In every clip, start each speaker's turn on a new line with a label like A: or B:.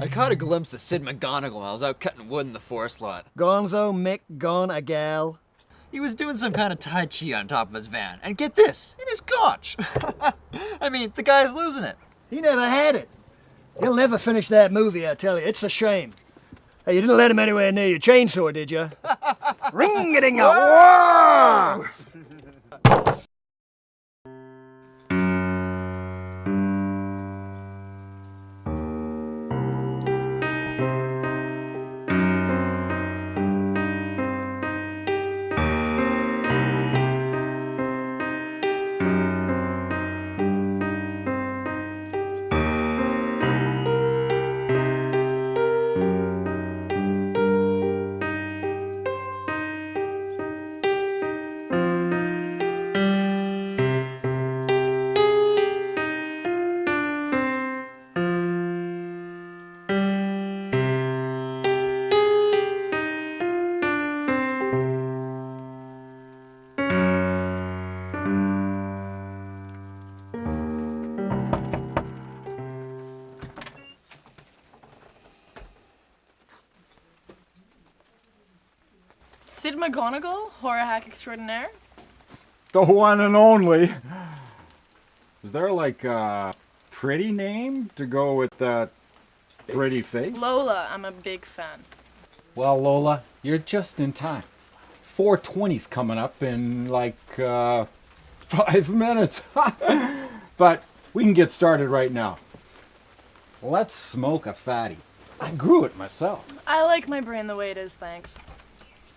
A: I caught a glimpse of Sid Mcgonegal while I was out cutting wood in the forest lot.
B: Gonzo Mcgonegal.
A: He was doing some kind of Tai Chi on top of his van, and get this, in his gotch. I mean, the guy's losing it.
B: He never had it. He'll never finish that movie, I tell you. It's a shame. Hey, you didn't let him anywhere near your chainsaw, did you? Ring-a-ding-a-whoa!
C: Sid Mcgonegal, horror hack extraordinaire.
D: The one and only. Is there like a pretty name to go with that pretty face?
C: Lola, I'm a big fan.
D: Well, Lola, you're just in time. 4:20's coming up in like 5 minutes. But we can get started right now. Let's smoke a fatty. I grew it myself.
C: I like my brain the way it is, thanks.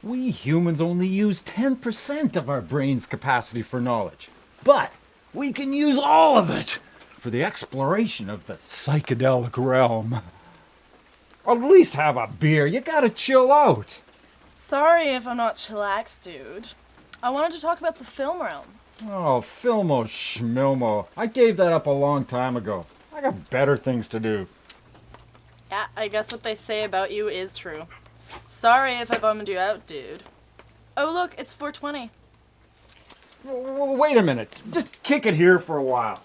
D: We humans only use 10% of our brain's capacity for knowledge. But we can use all of it for the exploration of the psychedelic realm. At least have a beer. You gotta chill out.
C: Sorry if I'm not chillaxed, dude. I wanted to talk about the film realm.
D: Oh, Filmo Schmilmo. I gave that up a long time ago. I got better things to do.
C: Yeah, I guess what they say about you is true. Sorry if I bummed you out, dude. Oh, look, it's 4:20.
D: Wait a minute. Just kick it here for a while.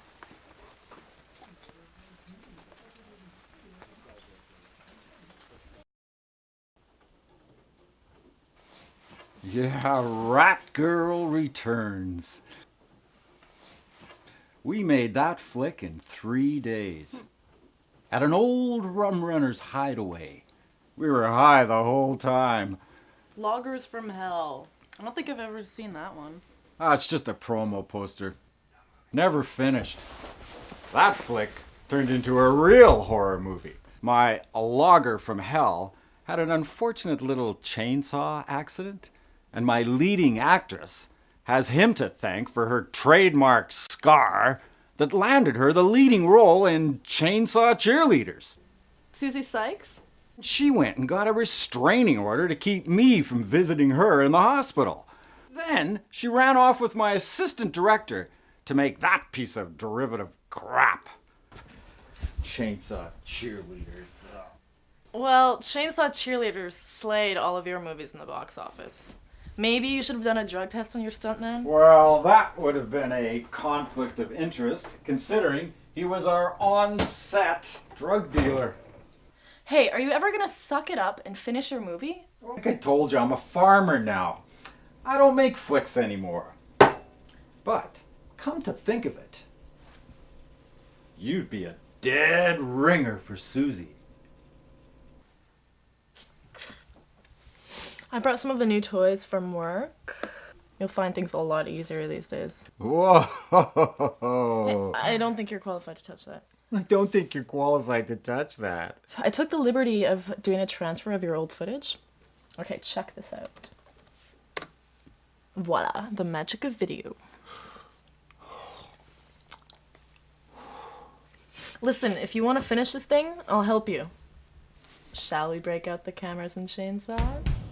D: Yeah, Rat Girl Returns. We made that flick in 3 days. At an old rum runner's hideaway. We were high the whole time.
C: Loggers from Hell. I don't think I've ever seen that one.
D: It's just a promo poster. Never finished. That flick turned into a real horror movie. My logger from hell had an unfortunate little chainsaw accident, and my leading actress has him to thank for her trademark scar that landed her the leading role in Chainsaw Cheerleaders.
C: Susie Sykes?
D: She went and got a restraining order to keep me from visiting her in the hospital. Then she ran off with my assistant director to make that piece of derivative crap. Chainsaw Cheerleaders.
C: Well, Chainsaw Cheerleaders slayed all of your movies in the box office. Maybe you should have done a drug test on your stuntman?
D: Well, that would have been a conflict of interest, considering he was our on-set drug dealer.
C: Hey, are you ever gonna suck it up and finish your movie?
D: Like I told you, I'm a farmer now. I don't make flicks anymore. But, come to think of it, you'd be a dead ringer for Susie.
C: I brought some of the new toys from work. You'll find things a lot easier these days.
D: Whoa!
C: I don't think you're qualified to touch that.
D: I don't think you're qualified to touch that.
C: I took the liberty of doing a transfer of your old footage. Okay, check this out. Voila, the magic of video. Listen, if you want to finish this thing, I'll help you. Shall we break out the cameras and chainsaws?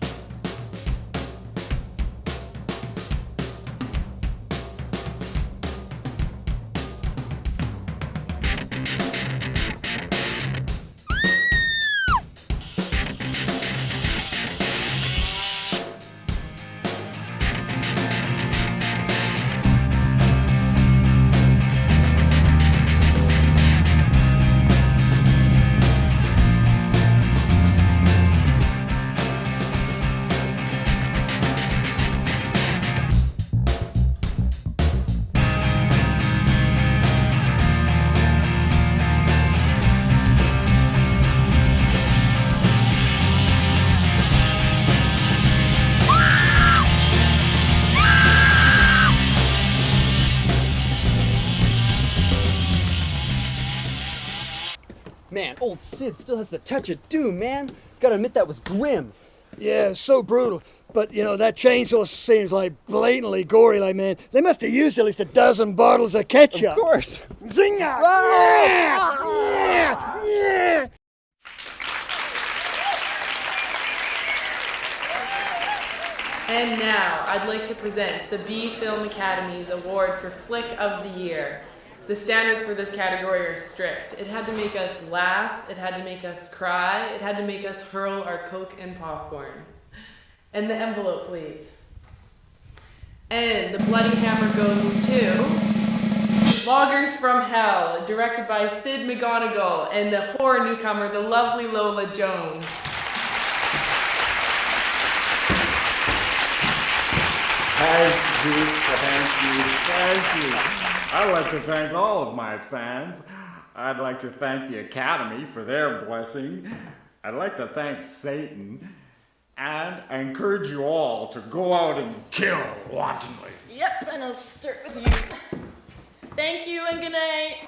E: Man, old Sid still has the touch of doom, man. Gotta admit that was grim.
B: Yeah, so brutal. But, you know, that chainsaw seems like blatantly gory, like, man. They must have used at least a dozen bottles of ketchup.
E: Of course.
B: Zinger! Yeah! Yeah! Yeah!
F: And now, I'd like to present the B Film Academy's Award for Flick of the Year. The standards for this category are strict. It had to make us laugh, it had to make us cry, it had to make us hurl our Coke and popcorn. And the envelope, please. And the Bloody Hammer goes to Loggers from Hell, directed by Sid Mcgonegal, and the horror newcomer, the lovely Lola Jones.
D: Thank you, thank you, thank you. I'd like to thank all of my fans. I'd like to thank the Academy for their blessing. I'd like to thank Satan. And I encourage you all to go out and kill wantonly.
C: Yep, and I'll start with you. Thank you and good night.